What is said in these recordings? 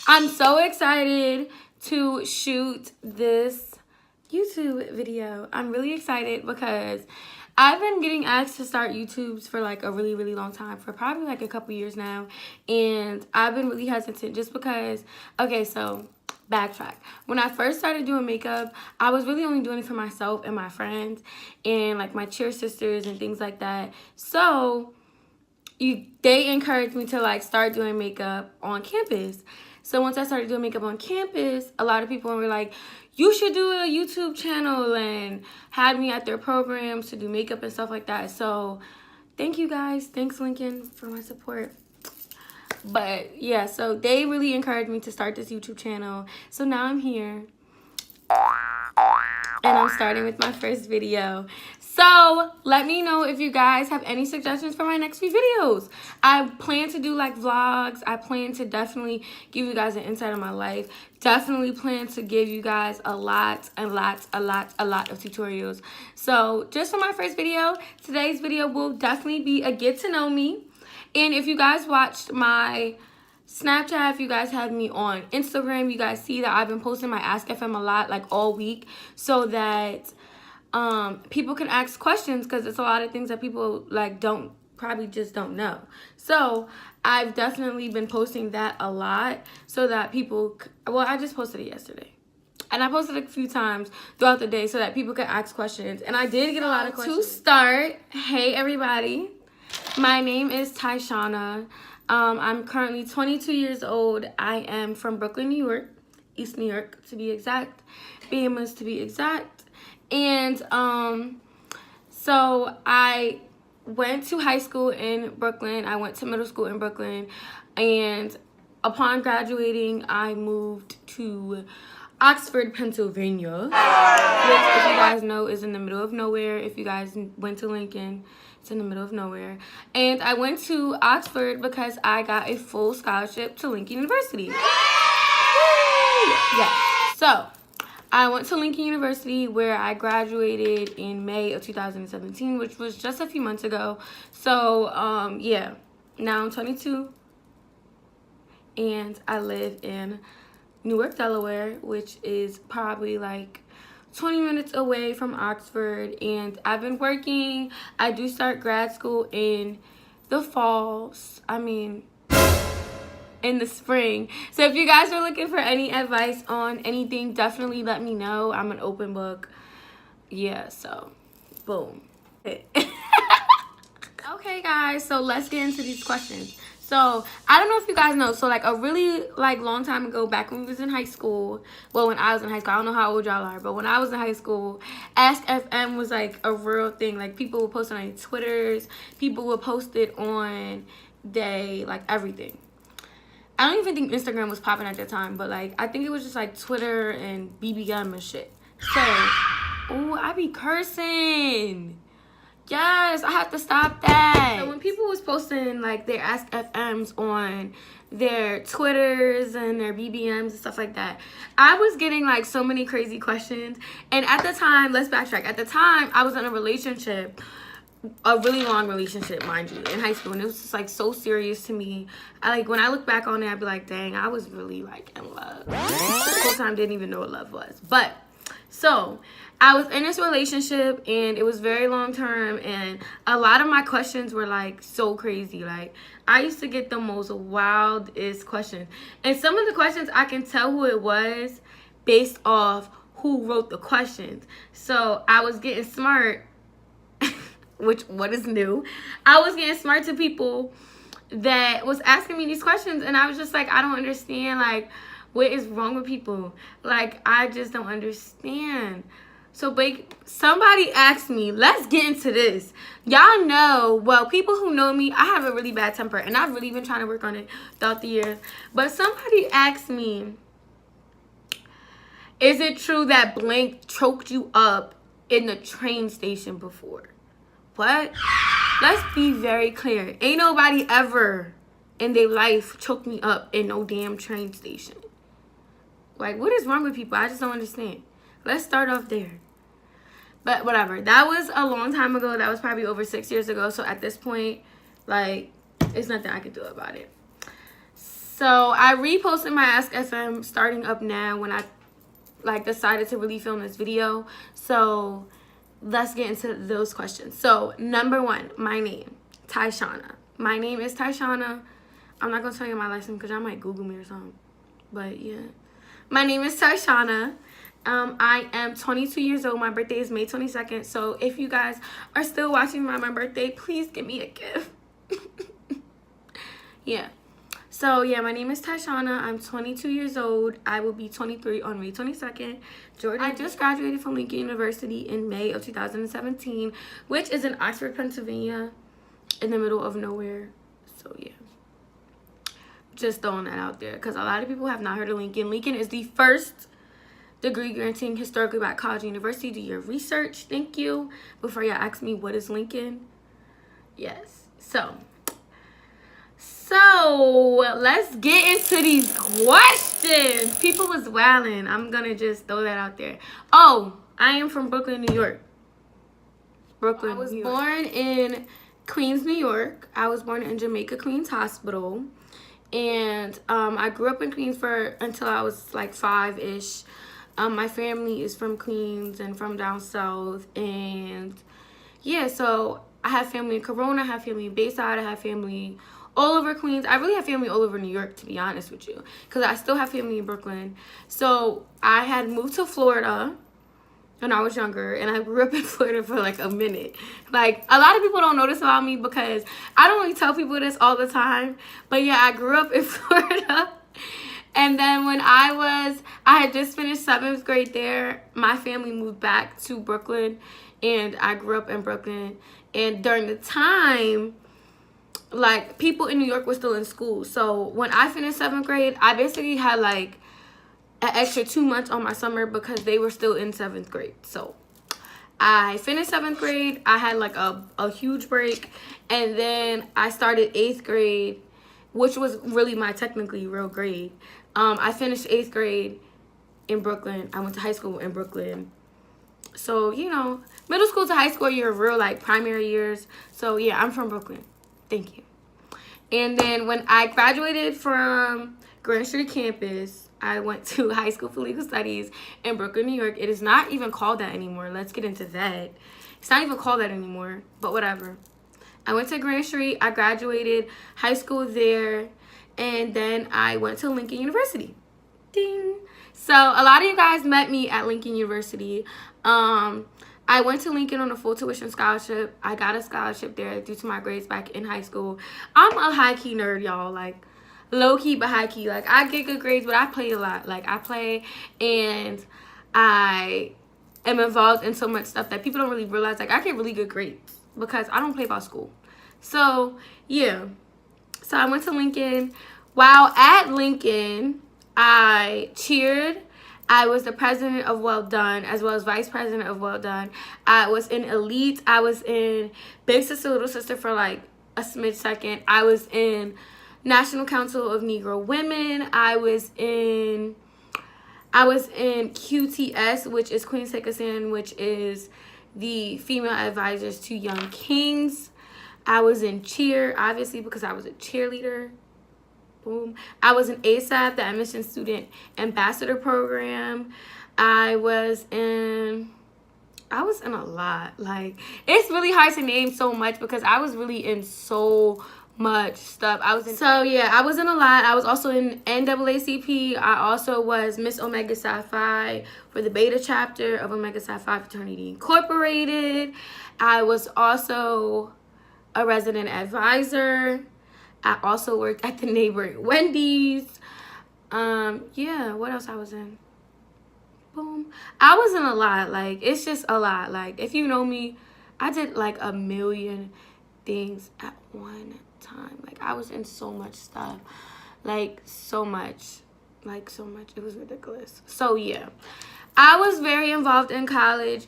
I'm so excited to shoot this YouTube video. I'm really excited because I've been getting asked to start YouTubes for like a really, really long time, for probably like a couple years now. And I've been really hesitant just because, okay, so backtrack. When I first started doing makeup, I was really only doing it for myself and my friends and like my cheer sisters and things like that. So they encouraged me to like start doing makeup on campus. So once I started doing makeup on campus, a lot of people were like, you should do a YouTube channel, and had me at their programs to do makeup and stuff like that. So thank you guys. Thanks, Lincoln, for my support. But yeah, so they really encouraged me to start this YouTube channel. So now I'm here and I'm starting with my first video. So let me know if you guys have any suggestions for my next few videos. I plan to do like vlogs. I plan to definitely give you guys an insight of my life. Definitely plan to give you guys a lot of tutorials. So just for my first video, today's video will definitely be a get to know me. And if you guys watched my Snapchat, if you guys have me on Instagram, you guys see that I've been posting my Ask FM a lot, like all week, so that people can ask questions, because it's a lot of things that people like probably just don't know. So I've definitely been posting that a lot so that people, well, I just posted it yesterday. And I posted it a few times throughout the day so that people could ask questions. And I did get a lot of questions. To start, hey everybody, my name is Tyshana. I'm currently 22 years old. I am from Brooklyn, New York, East New York to be exact, Bahamas to be exact. And so I went to high school in Brooklyn. I went to middle school in Brooklyn. And upon graduating, I moved to Oxford, Pennsylvania, which, if you guys know, is in the middle of nowhere. If you guys went to Lincoln, it's in the middle of nowhere. And I went to Oxford because I got a full scholarship to Lincoln University. Yes. So I went to Lincoln University, where I graduated in May of 2017, which was just a few months ago. So yeah, now I'm 22 and I live in Newark, Delaware, which is probably like 20 minutes away from Oxford. And I've been working. I do start grad school in the fall. In the spring. So if you guys are looking for any advice on anything, definitely let me know. I'm an open book. Yeah, so boom. Okay guys, so let's get into these questions. So I don't know if you guys know, so like a really like long time ago, back when we was in high school, well, when I was in high school, I don't know how old y'all are, but when I was in high school, Ask FM was like a real thing. Like people would post it on their Twitters, people would post it on like everything. I don't even think Instagram was popping at that time, but like I think it was just like Twitter and BBM and shit. So, ooh, I be cursing. Yes, I have to stop that. So when people was posting like their Ask FMs on their Twitters and their BBMs and stuff like that, I was getting like so many crazy questions. And at the time, let's backtrack. At the time, I was in a relationship, a really long relationship, mind you, in high school, and it was just like so serious to me. When I look back on it, I'd be like, dang, I was really like in love. The whole time didn't even know what love was. But so I was in this relationship, and it was very long term, and a lot of my questions were like so crazy. Like I used to get the most wildest questions, and some of the questions I can tell who it was based off who wrote the questions. So I was getting smart. What is new? I was getting smart to people that was asking me these questions, and I was just like, I don't understand, like, what is wrong with people? Like, I just don't understand. So somebody asked me, let's get into this. Y'all know, well, people who know me, I have a really bad temper, and I've really been trying to work on it throughout the years. But somebody asked me, is it true that blank choked you up in the train station before? What? Let's be very clear. Ain't nobody ever in their life choked me up in no damn train station. Like, what is wrong with people? I just don't understand. Let's start off there. But whatever. That was a long time ago. That was probably over 6 years ago. So at this point, like, it's nothing I could do about it. So I reposted my Ask FM starting up now when I like decided to really film this video. So let's get into those questions. So number 1, my name, Tyshana. My name is Tyshana. I'm not gonna tell you my last name because y'all might Google me or something. But yeah, my name is Tyshana. I am 22 years old. My birthday is May 22nd. So if you guys are still watching my birthday, please give me a gift. Yeah. So yeah, my name is Tyshana. I'm 22 years old. I will be 23 on May 22nd. Jordan. I just graduated from Lincoln University in May of 2017, which is in Oxford, Pennsylvania, in the middle of nowhere. So yeah, just throwing that out there because a lot of people have not heard of Lincoln. Lincoln is the first degree granting historically black college and university. Do your research. Thank you. Before y'all ask me what is Lincoln. Yes. So let's get into these questions. People was wilding. I'm gonna just throw that out there. Oh, I am from Brooklyn, New York. Brooklyn. I was born in Queens, New York. I was born in Jamaica Queens Hospital, and I grew up in Queens until I was like 5-ish. My family is from Queens and from down south, and yeah, so I have family in Corona, I have family in Bayside, I have family all over Queens. I really have family all over New York, to be honest with you, because I still have family in Brooklyn. So I had moved to Florida when I was younger, and I grew up in Florida for like a minute. Like, a lot of people don't know this about me because I don't really tell people this all the time, but yeah, I grew up in Florida. And then when I had just finished 7th grade there, my family moved back to Brooklyn, and I grew up in Brooklyn. And during the time, like, people in New York were still in school. So when I finished 7th grade, I basically had like an extra 2 months on my summer because they were still in 7th grade. So I finished 7th grade. I had like a huge break, and then I started 8th grade, which was really my technically real grade. I finished 8th grade in Brooklyn. I went to high school in Brooklyn. So, you know, middle school to high school, your real like primary years. So yeah, I'm from Brooklyn. Thank you. And then when I graduated from Grand Street campus, I went to high school for legal studies in Brooklyn, New York. It is not even called that anymore. Let's get into that. It's not even called that anymore, but whatever. I went to Grand Street. I graduated high school there, and then I went to Lincoln University. Ding. So a lot of you guys met me at Lincoln University. I went to Lincoln on a full tuition scholarship. I got a scholarship there due to my grades back in high school. I'm a high-key nerd, y'all. Like, low-key but high-key. Like, I get good grades, but I play a lot. Like, I play, and I am involved in so much stuff that people don't really realize. Like, I get really good grades because I don't play about school. So, yeah. So, I went to Lincoln. While at Lincoln, I cheered. I was the president of Well Done, as well as vice president of Well Done. I was in Elite. I was in Big Sister, Little Sister for like a smidge second. I was in National Council of Negro Women. I was in QTS, which is Queen Sekassan, which is the female advisors to Young Kings. I was in cheer, obviously, because I was a cheerleader. Boom. I was in ASAP, the Admission Student Ambassador Program. I was in a lot. Like, it's really hard to name so much because I was really in so much stuff. I was in a lot. I was also in NAACP. I also was Miss Omega Psi Phi for the beta chapter of Omega Psi Phi Fraternity Incorporated. I was also a resident advisor. I also worked at the neighboring Wendy's. Yeah, what else I was in? Boom. I was in a lot. Like, it's just a lot. Like, if you know me, I did like a million things at one time. Like, I was in so much stuff. Like, so much. Like, so much. It was ridiculous. So, yeah. I was very involved in college.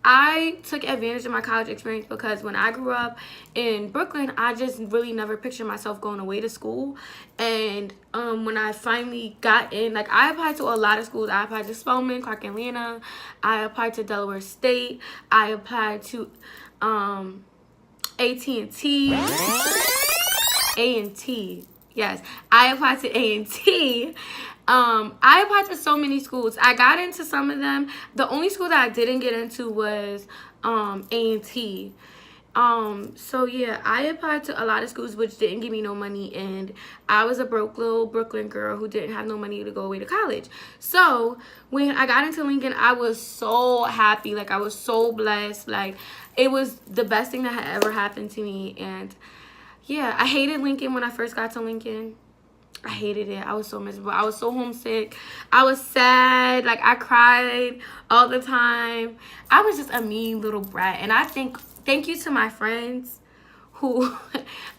I took advantage of my college experience because when I grew up in Brooklyn, I just really never pictured myself going away to school. And when I finally got in, like, I applied to a lot of schools. I applied to Spelman, Clark Atlanta. I applied to Delaware State. I applied to AT&T. A&T. Yes, I applied to A&T. I applied to so many schools. I got into some of them. The only school that I didn't get into was A&T. So yeah, I applied to a lot of schools which didn't give me no money, and I was a broke little Brooklyn girl who didn't have no money to go away to college. So when I got into Lincoln, I was so happy. Like, I was so blessed. Like, it was the best thing that had ever happened to me. And yeah, I hated Lincoln when I first got to Lincoln. I hated it. I was so miserable. I was so homesick. I was sad. Like, I cried all the time. I was just a mean little brat. And I think, thank you to my friends who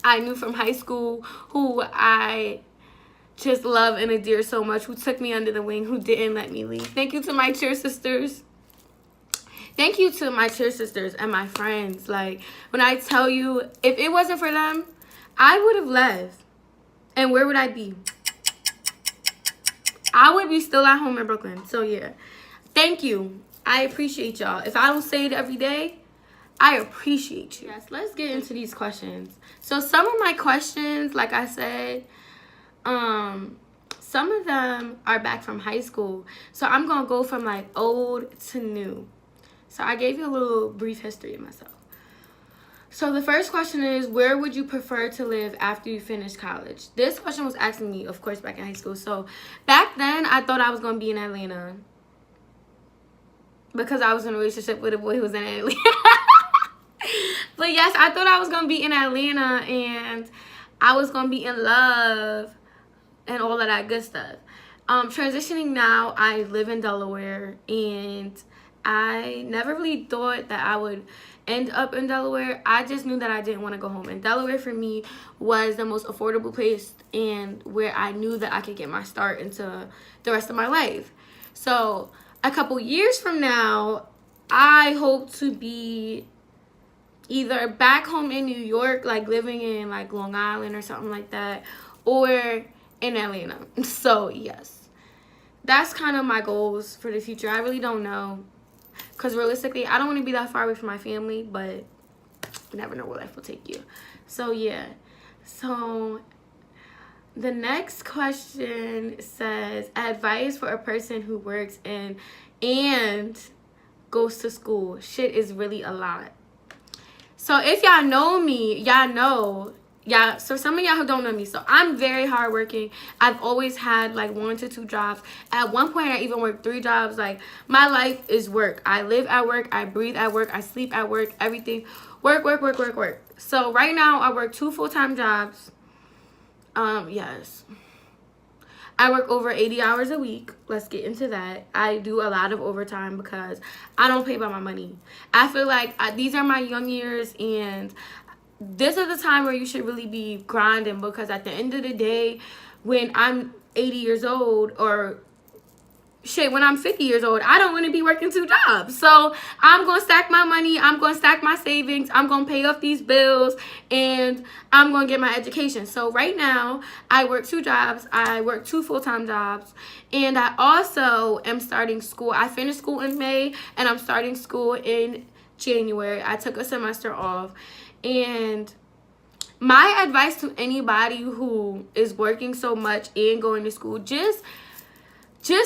I knew from high school, who I just love and adore so much, who took me under the wing, who didn't let me leave. Thank you to my cheer sisters. Thank you to my cheer sisters and my friends. Like, when I tell you, if it wasn't for them, I would have left. And where would I be? I would be still at home in Brooklyn. So yeah, thank you. I appreciate y'all. If I don't say it every day, I appreciate you. Yes, let's get into these questions. So some of my questions, like I said, some of them are back from high school. So I'm going to go from like old to new. So I gave you a little brief history of myself. So the first question is, where would you prefer to live after you finish college? This question was asking me, of course, back in high school. So back then, I thought I was going to be in Atlanta because I was in a relationship with a boy who was in Atlanta. But yes, I thought I was going to be in Atlanta and I was going to be in love and all of that good stuff. Transitioning now, I live in Delaware, and I never really thought that I would end up in Delaware. I just knew that I didn't want to go home. And Delaware for me was the most affordable place and where I knew that I could get my start into the rest of my life. So a couple years from now, I hope to be either back home in New York, like living in like Long Island or something like that, or in Atlanta. So yes, that's kind of my goals for the future. I really don't know, because realistically, I don't want to be that far away from my family, but you never know where life will take you. So yeah. So the next question says, advice for a person who works and goes to school. Shit is really a lot. So if y'all know me, y'all know. Yeah, so some of y'all who don't know me, so I'm very hardworking. I've always had like 1 to 2 jobs. At one point, I even worked 3 jobs. Like, my life is work. I live at work. I breathe at work. I sleep at work. Everything. Work, work, work, work, work. So right now, I work 2 full-time jobs. Yes. I work over 80 hours a week. Let's get into that. I do a lot of overtime because I don't pay by my money. I feel like these are my young years, and this is the time where you should really be grinding, because at the end of the day, when I'm 80 years old, or shit, when I'm 50 years old, I don't want to be working 2 jobs. So I'm going to stack my money. I'm going to stack my savings. I'm going to pay off these bills, and I'm going to get my education. So right now, I work 2 jobs. I work 2 full-time jobs, and I also am starting school. I finished school in May, and I'm starting school in January. I took a semester off. And my advice to anybody who is working so much and going to school, just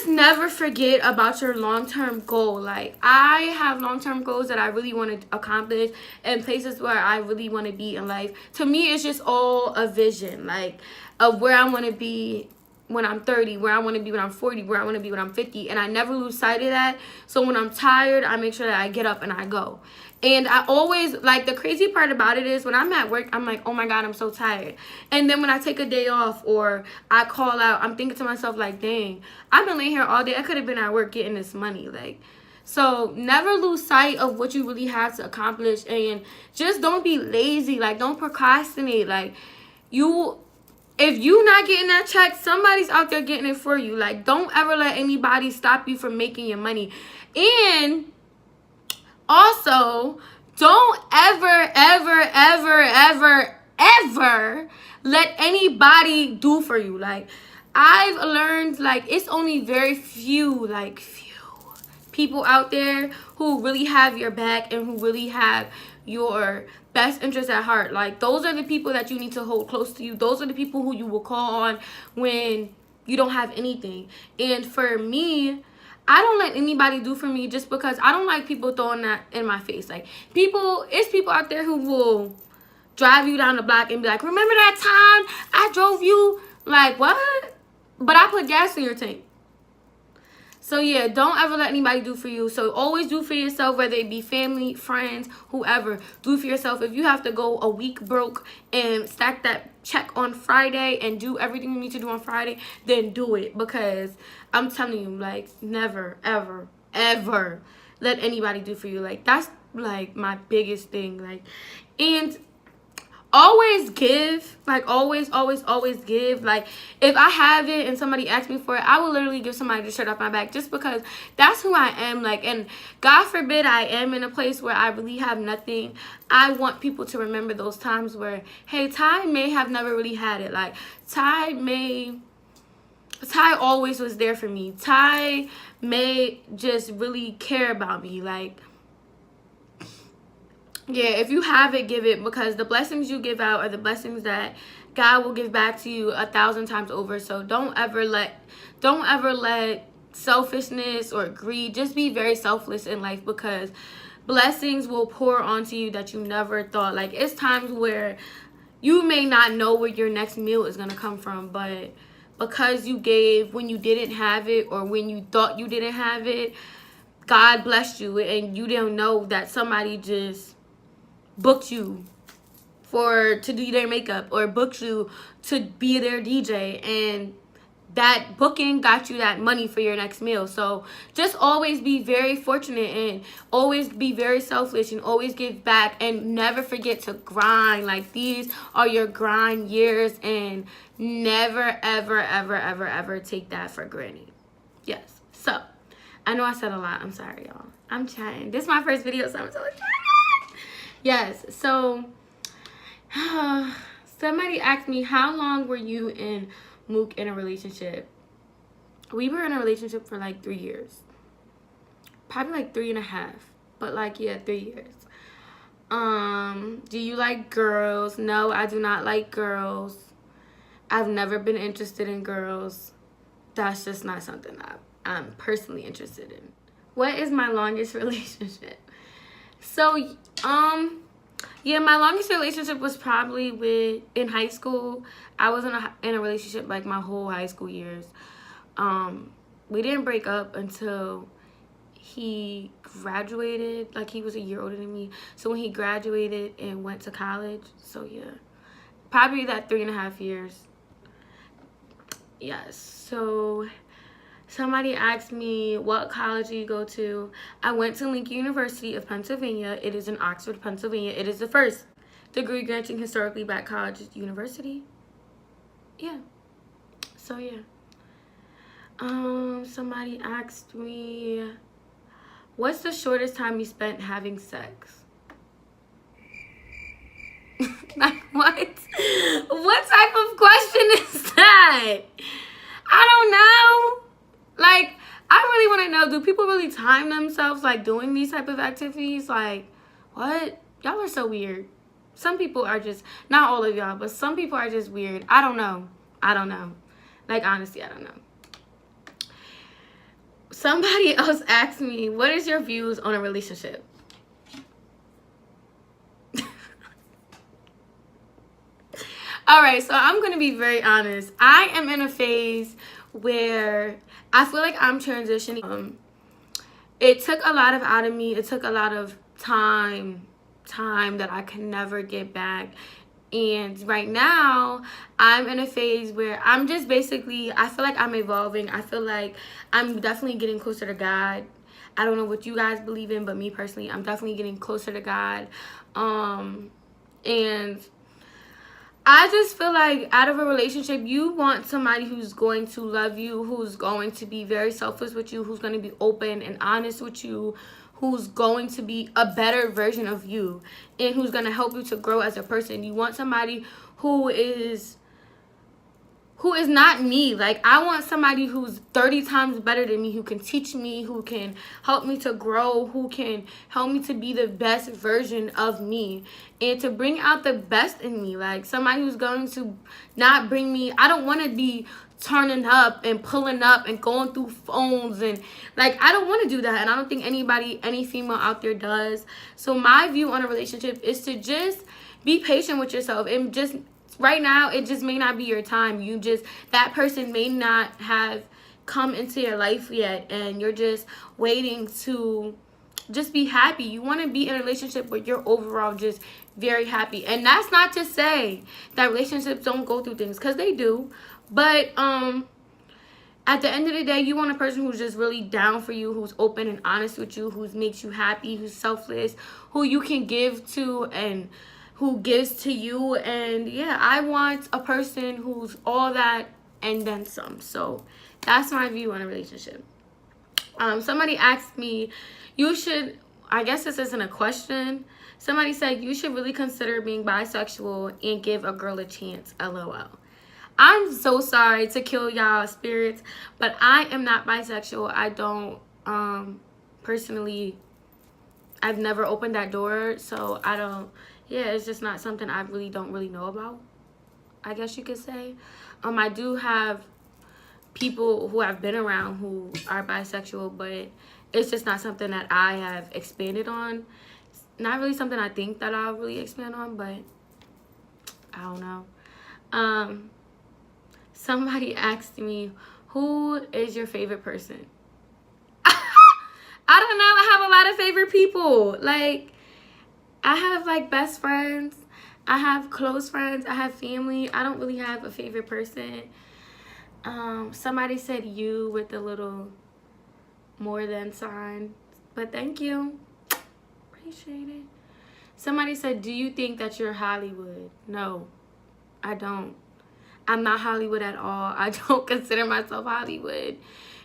never forget about your long-term goal. Like, I have long-term goals that I really want to accomplish and places where I really want to be in life. To me, it's just all a vision, like, of where I want to be when I'm 30, where I want to be when I'm 40, where I want to be when I'm 50. And I never lose sight of that. So when I'm tired, I make sure that I get up and I go. And I always, like, the crazy part about it is when I'm at work, I'm like, oh my God, I'm so tired. And then when I take a day off or I call out, I'm thinking to myself, like, dang, I've been laying here all day. I could have been at work getting this money. Like, so never lose sight of what you really have to accomplish. And just don't be lazy. Like, don't procrastinate. Like, if you not getting that check, somebody's out there getting it for you. Like, don't ever let anybody stop you from making your money. And also, don't ever let anybody do for you. Like, I've learned, like, it's only very few people out there who really have your back and who really have your best interest at heart. Like, those are the people that you need to hold close to you. Those are the people who you will call on when you don't have anything. And for me, I don't let anybody do for me just because I don't like people throwing that in my face. Like, it's people out there who will drive you down the block and be like, remember that time I drove you? Like, what? But I put gas in your tank. So yeah, don't ever let anybody do for you. So always do for yourself, whether it be family, friends, whoever. Do for yourself. If you have to go a week broke and stack that check on Friday and do everything you need to do on Friday, then do it. Because I'm telling you, like, never, ever, ever let anybody do for you. Like, that's like my biggest thing. Like, and always give. Like, always give. Like, if I have it and somebody asks me for it, I will literally give somebody the shirt off my back, just because that's who I am. Like, and God forbid I am in a place where I really have nothing. I want people to remember those times where, hey, Ty may have never really had it. Like, Ty always was there for me. Ty may just really care about me. Like, yeah, if you have it, give it, because the blessings you give out are the blessings that God will give back to you 1,000 times over. So don't ever let selfishness or greed, just be very selfless in life, because blessings will pour onto you that you never thought. Like, it's times where you may not know where your next meal is going to come from, but because you gave when you didn't have it, or when you thought you didn't have it, God blessed you, and you didn't know that somebody just booked you to do their makeup, or booked you to be their DJ, and that booking got you that money for your next meal. So just always be very fortunate, and always be very selfish, and always give back, and never forget to grind. Like, these are your grind years, and never ever take that for granted. Yes. So I know I said a lot. I'm sorry, y'all. I'm chatting. This is my first video, so I'm so excited. Yes, so somebody asked me, how long were you and Mook in a relationship? We were in a relationship for like 3 years. Probably like 3.5. But like, yeah, 3 years. Do you like girls? No, I do not like girls. I've never been interested in girls. That's just not something that I'm personally interested in. What is my longest relationship? So, yeah, my longest relationship was probably in high school. I was in a relationship like my whole high school years. We didn't break up until he graduated. Like, he was a year older than me. So when he graduated and went to college, so yeah, probably that 3.5 years. Yes. So somebody asked me, what college do you go to? I went to Lincoln University of Pennsylvania. It is in Oxford, Pennsylvania. It is the first degree granting historically black college university. Yeah. So yeah. Somebody asked me, what's the shortest time you spent having sex? Like, what? What type of question is that? I don't know. Like, I really want to know, do people really time themselves, like, doing these type of activities? Like, what? Y'all are so weird. Some people are just, not all of y'all, but some people are just weird. I don't know. Like, honestly, I don't know. Somebody else asked me, what is your views on a relationship? All right, so I'm going to be very honest. I am in a phase where I feel like I'm transitioning. It took a lot out of me. It took a lot of time that I can never get back. And right now, I'm in a phase where I'm just basically, I feel like I'm evolving. I feel like I'm definitely getting closer to God. I don't know what you guys believe in, but me personally, I'm definitely getting closer to God. And I just feel like out of a relationship, you want somebody who's going to love you, who's going to be very selfless with you, who's going to be open and honest with you, who's going to be a better version of you, and who's going to help you to grow as a person. You want somebody who who is not me. Like, I want somebody who's 30 times better than me, who can teach me, who can help me to grow, who can help me to be the best version of me and to bring out the best in me. Like, somebody who's going to not bring me, I don't want to be turning up and pulling up and going through phones, and like, I don't want to do that, and I don't think any female out there does. So my view on a relationship is to just be patient with yourself, and just right now it just may not be your time. That person may not have come into your life yet, and you're just waiting to just be happy. You want to be in a relationship where you're overall just very happy. And that's not to say that relationships don't go through things, because they do. But at the end of the day, you want a person who's just really down for you, who's open and honest with you, who makes you happy, who's selfless, who you can give to, and who gives to you. And yeah, I want a person who's all that and then some. So that's my view on a relationship. Somebody asked me, I guess this isn't a question. Somebody said, you should really consider being bisexual and give a girl a chance, LOL. I'm so sorry to kill y'all spirits, but I am not bisexual. I don't, personally, I've never opened that door, so I don't, yeah, it's just not something I don't really know about, I guess you could say. I do have people who I've been around who are bisexual, but it's just not something that I have expanded on. It's not really something I think that I'll really expand on, but I don't know. Somebody asked me, who is your favorite person? I don't know. I have a lot of favorite people. Like, I have, like, best friends. I have close friends. I have family. I don't really have a favorite person. Somebody said you with the little more than sign. But thank you. Appreciate it. Somebody said, do you think that you're Hollywood? No, I don't. I'm not Hollywood at all. I don't consider myself Hollywood.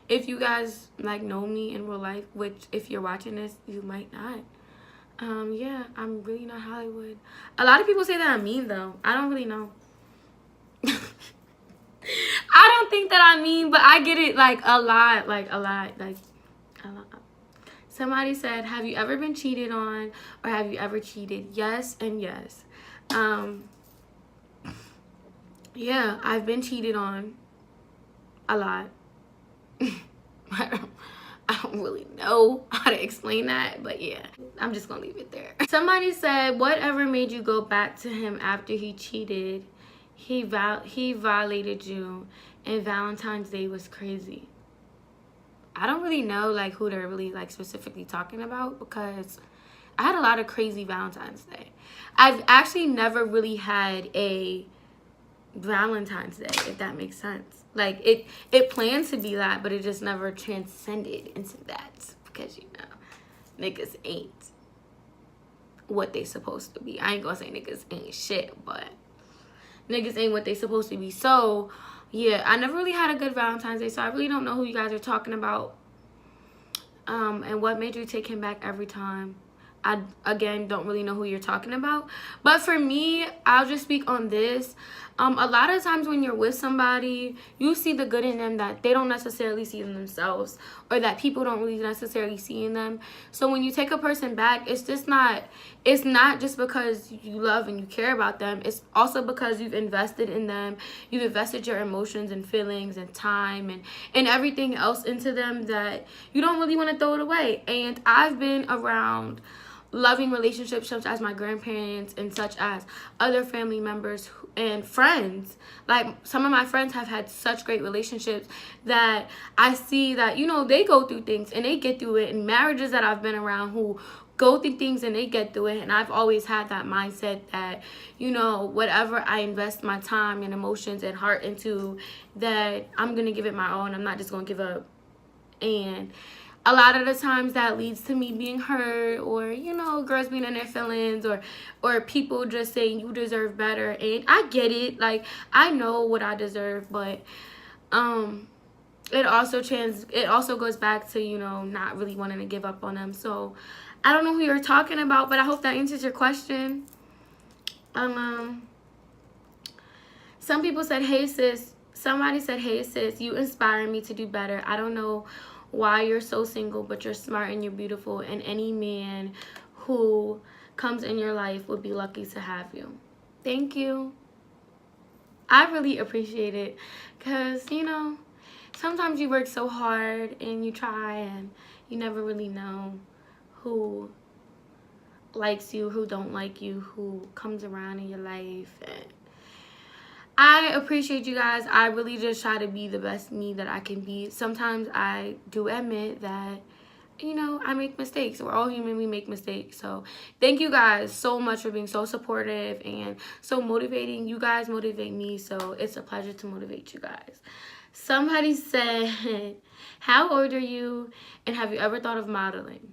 If you guys, like, know me in real life, which if you're watching this, you might not. Yeah, I'm really not Hollywood. A lot of people say that I'm mean, though. I don't really know. I don't think that I'm mean, but I get it, like, a lot. Somebody said, have you ever been cheated on, or have you ever cheated? Yes and yes. Yeah, I've been cheated on a lot. I don't really know how to explain that, but yeah, I'm just gonna leave it there. Somebody said, whatever made you go back to him after he cheated? He violated you, and Valentine's Day was crazy. I don't really know, like, who they're really, like, specifically talking about, because I had a lot of crazy Valentine's Day. I've actually never really had a Valentine's Day, if that makes sense. Like, it planned to be that, but it just never transcended into that, because, you know, niggas ain't what they supposed to be. I ain't gonna say niggas ain't shit, but niggas ain't what they supposed to be. So yeah, I never really had a good Valentine's Day, so I really don't know who you guys are talking about, and what made you take him back every time. I, again, don't really know who you're talking about. But for me, I'll just speak on this. A lot of times when you're with somebody, you see the good in them that they don't necessarily see in themselves, or that people don't really necessarily see in them. So when you take a person back, it's not just because you love and you care about them. It's also because you've invested in them. You've invested your emotions and feelings and time and everything else into them, that you don't really want to throw it away. And I've been around loving relationships such as my grandparents and such as other family members and friends. Like, some of my friends have had such great relationships that I see that, you know, they go through things and they get through it, and marriages that I've been around who go through things and they get through it. And I've always had that mindset that, you know, whatever I invest my time and emotions and heart into, that I'm gonna give it my all, and I'm not just gonna give up. And a lot of the times that leads to me being hurt, or, you know, girls being in their feelings, or people just saying you deserve better. And I get it. Like, I know what I deserve, but it also goes back to, you know, not really wanting to give up on them. So I don't know who you're talking about, but I hope that answers your question. Some people said, hey sis, Somebody said, hey sis, you inspire me to do better. I don't know why you're so single, but you're smart and you're beautiful, and any man who comes in your life would be lucky to have you. Thank you. I really appreciate it, because, you know, sometimes you work so hard and you try and you never really know who likes you, who don't like you, who comes around in your life. And I appreciate you guys. I really just try to be the best me that I can be. Sometimes I do admit that, you know, I make mistakes. We're all human, we make mistakes. So thank you guys so much for being so supportive and so motivating. You guys motivate me, so it's a pleasure to motivate you guys. Somebody said, how old are you and have you ever thought of modeling?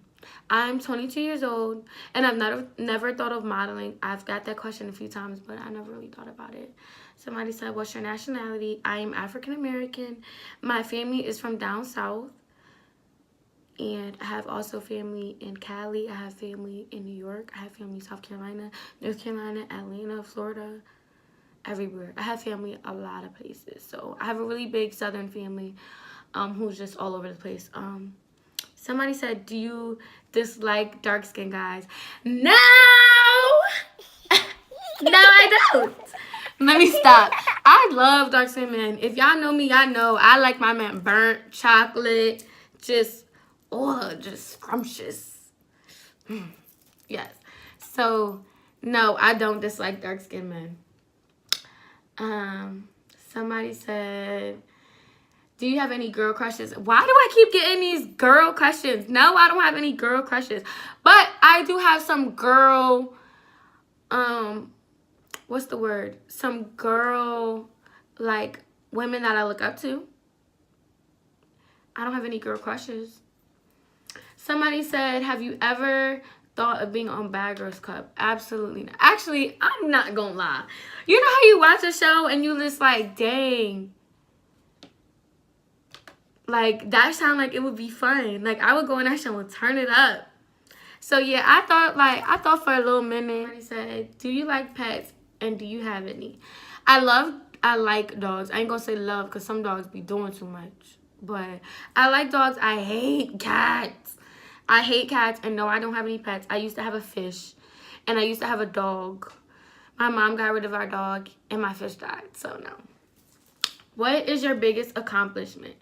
I'm 22 years old and I've never thought of modeling. I've got that question a few times, but I never really thought about it. Somebody said, what's your nationality? I am African American. My family is from down south. And I have also family in Cali. I have family in New York. I have family in South Carolina, North Carolina, Atlanta, Florida, everywhere. I have family a lot of places. So I have a really big southern family who's just all over the place. Somebody said, do you dislike dark-skinned guys? No! No, I don't. Let me stop. I love dark-skinned men. If y'all know me, y'all know I like my man burnt, chocolate, just scrumptious. Yes. So, no, I don't dislike dark-skinned men. Somebody said, do you have any girl crushes? Why do I keep getting these girl questions? No, I don't have any girl crushes. But I do have some girl, what's the word? Some girl, like, women that I look up to. I don't have any girl crushes. Somebody said, have you ever thought of being on Bad Girls Club? Absolutely not. Actually, I'm not gonna lie. You know how you watch a show and you just like, dang. Like, that sound like it would be fun. Like, I would go in that show and turn it up. So, yeah, I thought for a little minute. Somebody said, do you like pets and do you have any? I like dogs. I ain't gonna say love because some dogs be doing too much. But I like dogs. I hate cats. I hate cats, and no, I don't have any pets. I used to have a fish, and I used to have a dog. My mom got rid of our dog, and my fish died, so no. What is your biggest accomplishment?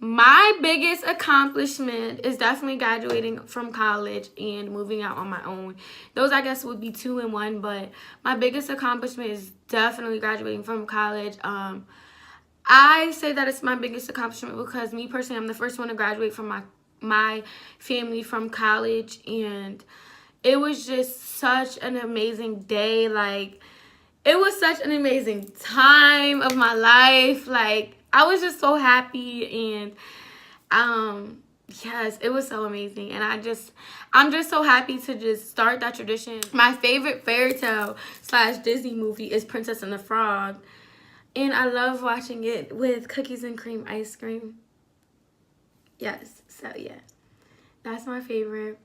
My biggest accomplishment is definitely graduating from college and moving out on my own. Those, I guess, would be 2 in 1, but my biggest accomplishment is definitely graduating from college. I say that it's my biggest accomplishment because me personally, I'm the first one to graduate from my family from college, and it was just such an amazing day. Like, it was such an amazing time of my life. Like, I was just so happy, and yes, it was so amazing. And I'm just so happy to just start that tradition. My favorite fairy tale / Disney movie is Princess and the Frog. And I love watching it with cookies and cream ice cream. Yes, so yeah. That's my favorite.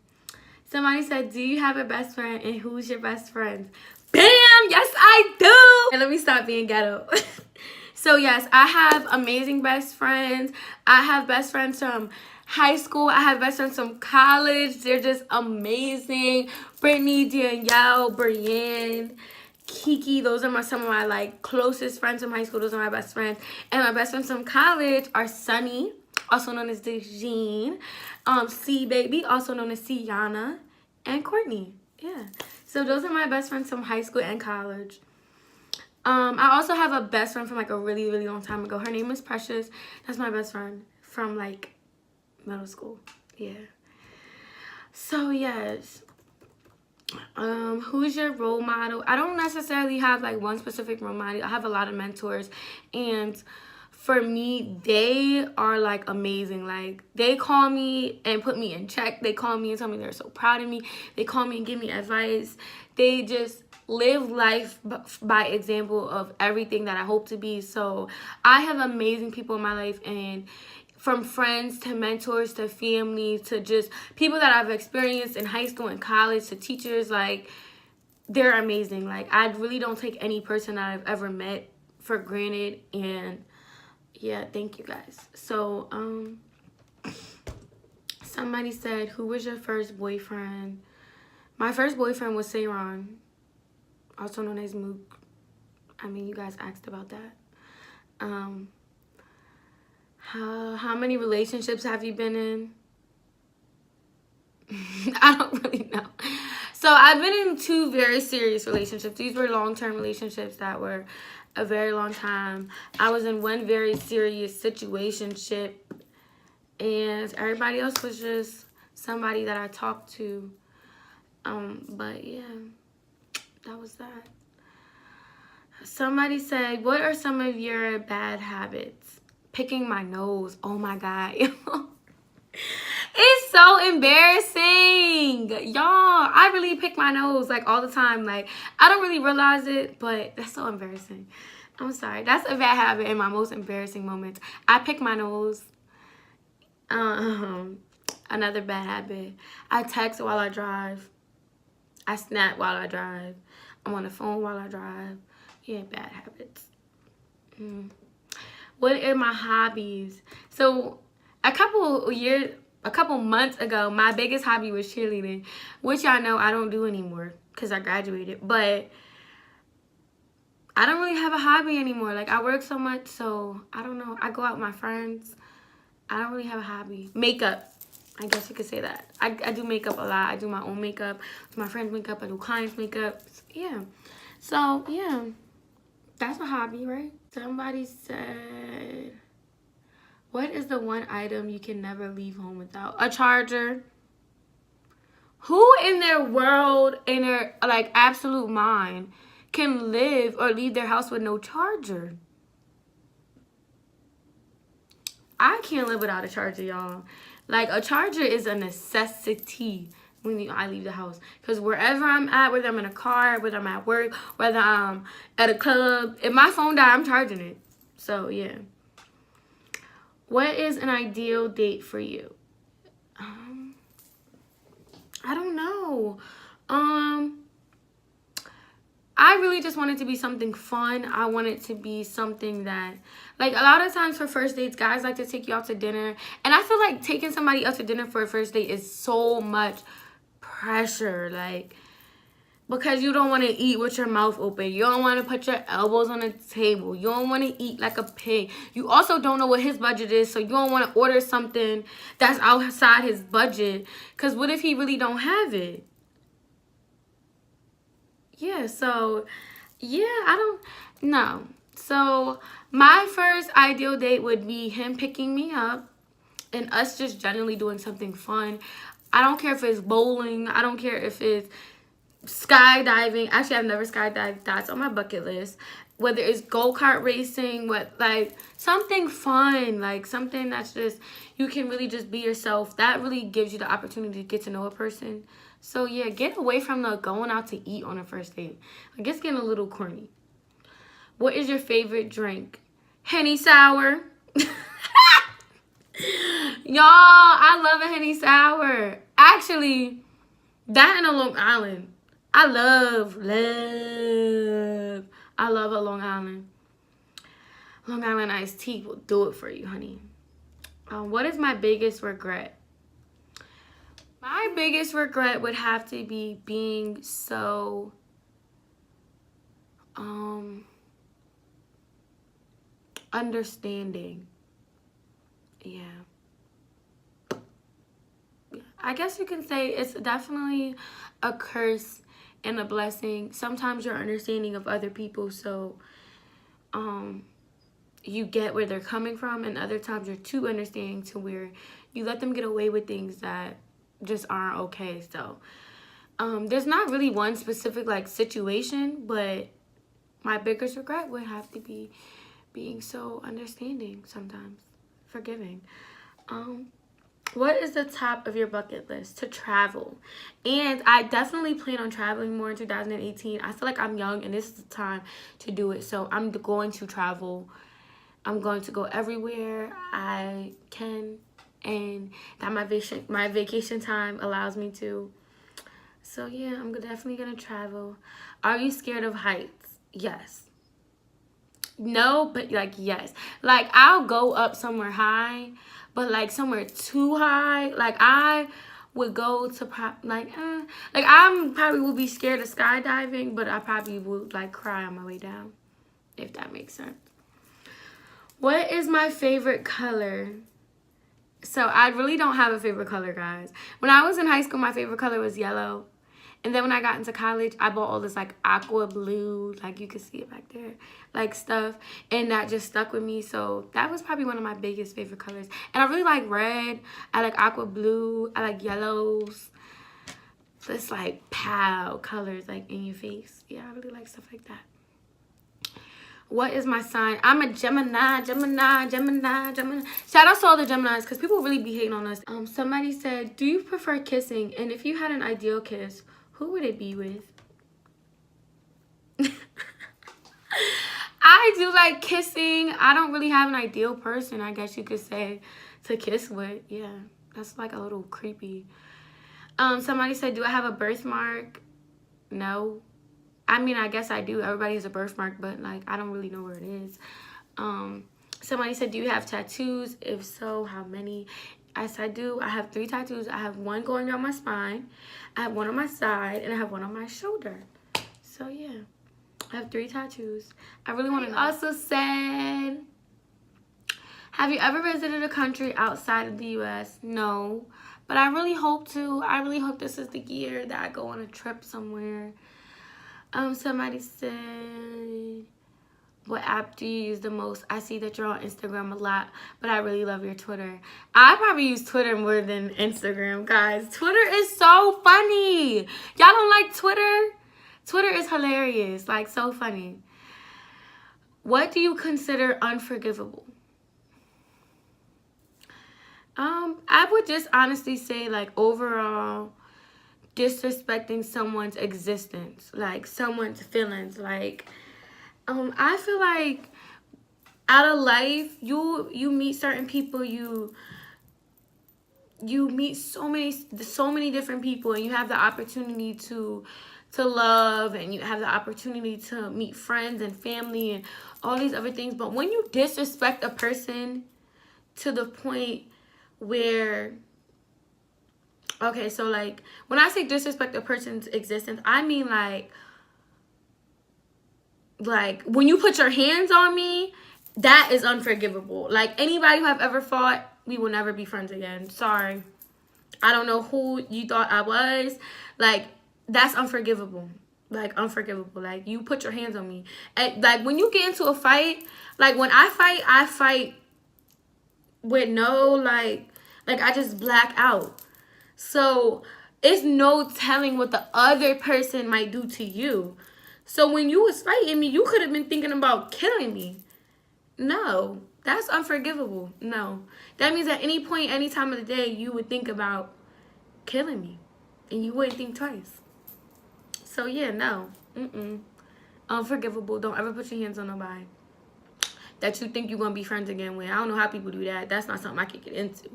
Somebody said, do you have a best friend and who's your best friend? Bam! Yes, I do! And let me stop being ghetto. So yes, I have amazing best friends. I have best friends from high school. I have best friends from college. They're just amazing. Brittany, Danielle, Brienne, Kiki, those are some of my like closest friends from high school. Those are my best friends. And my best friends from college are Sunny, also known as Dejeen, C Baby, also known as Ciana, and Courtney. Yeah. So those are my best friends from high school and college. I also have a best friend from like a really, really long time ago. Her name is Precious. That's my best friend from like middle school. Yeah. So yes. Who's your role model? I don't necessarily have like one specific role model. I have a lot of mentors, and for me, they are like amazing. Like, they call me and put me in check. They call me and tell me they're so proud of me. They call me and give me advice. They just live life by example of everything that I hope to be. So I have amazing people in my life, and from friends to mentors to family to just people that I've experienced in high school and college to teachers, like, they're amazing. Like, I really don't take any person that I've ever met for granted, and yeah, thank you guys. So, somebody said, who was your first boyfriend? My first boyfriend was Sayron, also known as Mook. I mean, you guys asked about that. How many relationships have you been in? I don't really know. So I've been in 2 very serious relationships. These were long-term relationships that were a very long time. I was in 1 very serious situationship, and everybody else was just somebody that I talked to. But yeah, that was that. Somebody said, what are some of your bad habits? Picking my nose. Oh my God. It's so embarrassing. Y'all, I really pick my nose like all the time. Like, I don't really realize it, but that's so embarrassing. I'm sorry. That's a bad habit in my most embarrassing moments. I pick my nose. Another bad habit. I text while I drive. I snap while I drive. I'm on the phone while I drive. Yeah, bad habits. What are my hobbies? So a couple months ago, my biggest hobby was cheerleading, which y'all know I don't do anymore because I graduated. But I don't really have a hobby anymore. Like, I work so much, so I don't know. I go out with my friends. I don't really have a hobby. Makeup. I guess you could say that. I do makeup a lot. I do my own makeup. My friends' makeup. I do clients' makeup. Yeah. So, yeah. That's a hobby, right? Somebody said, what is the one item you can never leave home without? A charger. Who in their world, in their, like, absolute mind, can live or leave their house with no charger? I can't live without a charger, y'all. Like, a charger is a necessity when I leave the house. Because wherever I'm at, whether I'm in a car, whether I'm at work, whether I'm at a club, if my phone dies, I'm charging it. So, yeah. What is an ideal date for you? I don't know. I really just want it to be something fun. I want it to be something that, like, a lot of times for first dates, guys like to take you out to dinner. And I feel like taking somebody out to dinner for a first date is so much pressure. Like, because you don't want to eat with your mouth open. You don't want to put your elbows on the table. You don't want to eat like a pig. You also don't know what his budget is, so you don't want to order something that's outside his budget. Because what if he really don't have it? Yeah, so, yeah, I don't know. So, my first ideal date would be him picking me up and us just generally doing something fun. I don't care if it's bowling. I don't care if it's skydiving. Actually, I've never skydived. That's on my bucket list. Whether it's go-kart racing, like something fun, like something that's just, you can really just be yourself. That really gives you the opportunity to get to know a person. So yeah, get away from the going out to eat on a first date. I guess getting a little corny. What is your favorite drink? Henny Sour. Y'all, I love a Henny Sour. Actually, that and a Long Island. I love a Long Island. Long Island iced tea will do it for you, honey. What is my biggest regret? My biggest regret would have to be being so understanding. Yeah. I guess you can say it's definitely a curse and a blessing. Sometimes you're understanding of other people, so you get where they're coming from, and other times you're too understanding to where you let them get away with things that just aren't okay. So there's not really one specific like situation, but my biggest regret would have to be being so understanding sometimes, forgiving. What is the top of your bucket list? To travel. And I definitely plan on traveling more in 2018. I feel like I'm young and this is the time to do it. So I'm going to travel. I'm going to go everywhere I can, and that my vacation time allows me to. So yeah, I'm definitely gonna travel. Are you scared of heights? Yes. No, but like yes. Like I'll go up somewhere high, but like somewhere too high, like I would go to like I'm probably would be scared of skydiving, but I probably would like cry on my way down, if that makes sense. What is my favorite color? So I really don't have a favorite color, guys. When I was in high school, my favorite color was yellow. And then when I got into college, I bought all this like aqua blue, like you can see it back there, like stuff. And that just stuck with me. So that was probably one of my biggest favorite colors. And I really like red. I like aqua blue. I like yellows. Just like pow colors like in your face. Yeah, I really like stuff like that. What is my sign? I'm a Gemini. Shout out to all the Geminis because people really be hating on us. Somebody said, do you prefer kissing? And if you had an ideal kiss, who would it be with? I do like kissing. I don't really have an ideal person, I guess you could say, to kiss with. Yeah, that's like a little creepy. Somebody said, do I have a birthmark? No. I mean, I guess I do. Everybody has a birthmark, but like I don't really know where it is. Somebody said, do you have tattoos? If so, how many? Yes, I do. I have 3 tattoos. I have one going down my spine, I have one on my side, and I have one on my shoulder. So yeah, I have 3 tattoos. I really want to know. Also said, have you ever visited a country outside of the U.S.? No, but I really hope to. I really hope this is the year that I go on a trip somewhere. Somebody said, what app do you use the most? I see that you're on Instagram a lot, but I really love your Twitter. I probably use Twitter more than Instagram, guys. Twitter is so funny. Y'all don't like Twitter? Twitter is hilarious, like so funny. What do you consider unforgivable? I would just honestly say like overall, disrespecting someone's existence, like someone's feelings. Like I feel like out of life you meet certain people, you meet so many different people, and you have the opportunity to love, and you have the opportunity to meet friends and family and all these other things. But when you disrespect a person to the point where, okay, so like when I say disrespect a person's existence, I mean like when you put your hands on me, that is unforgivable. Like anybody who I've ever fought, we will never be friends again. Sorry. I don't know who you thought I was. Like that's unforgivable. Like unforgivable. Like you put your hands on me. And like when you get into a fight, like when I fight with no like I just black out. So it's no telling what the other person might do to you. So when you was fighting me, you could have been thinking about killing me. No, that's unforgivable. No. That means at any point, any time of the day, you would think about killing me. And you wouldn't think twice. So yeah, no. Unforgivable. Don't ever put your hands on nobody that you think you're going to be friends again with. I don't know how people do that. That's not something I could get into.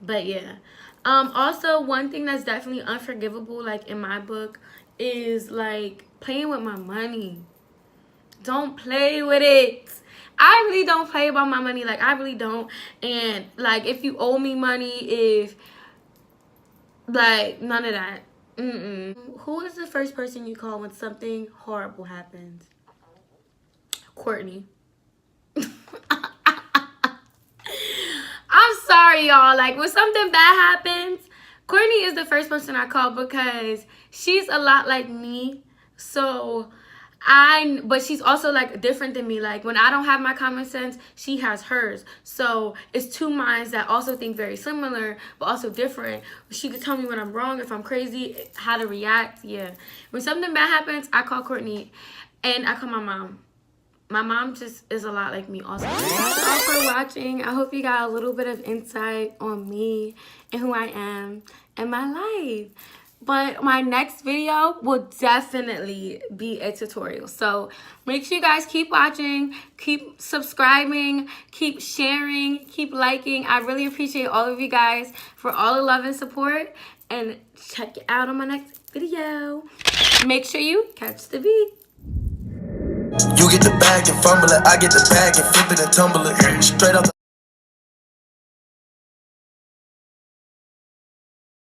But yeah. Also, one thing that's definitely unforgivable, like in my book, is like playing with my money. Don't play with it. I really don't play about my money. Like I really don't. And like if you owe me money, if like none of that. Who is the first person you call when something horrible happens? Courtney. I'm sorry, y'all. Like when something bad happens, Courtney is the first person I call because she's a lot like me. So but she's also like different than me. Like when I don't have my common sense, she has hers. So it's 2 minds that also think very similar, but also different. She could tell me when I'm wrong, if I'm crazy, how to react. Yeah. When something bad happens, I call Courtney and I call my mom. My mom just is a lot like me also. Thanks all for watching. I hope you got a little bit of insight on me and who I am and my life. But my next video will definitely be a tutorial. So make sure you guys keep watching, keep subscribing, keep sharing, keep liking. I really appreciate all of you guys for all the love and support. And check it out on my next video. Make sure you catch the beat. You get the bag and fumble it, I get the bag and flip it and tumble it. Straight up.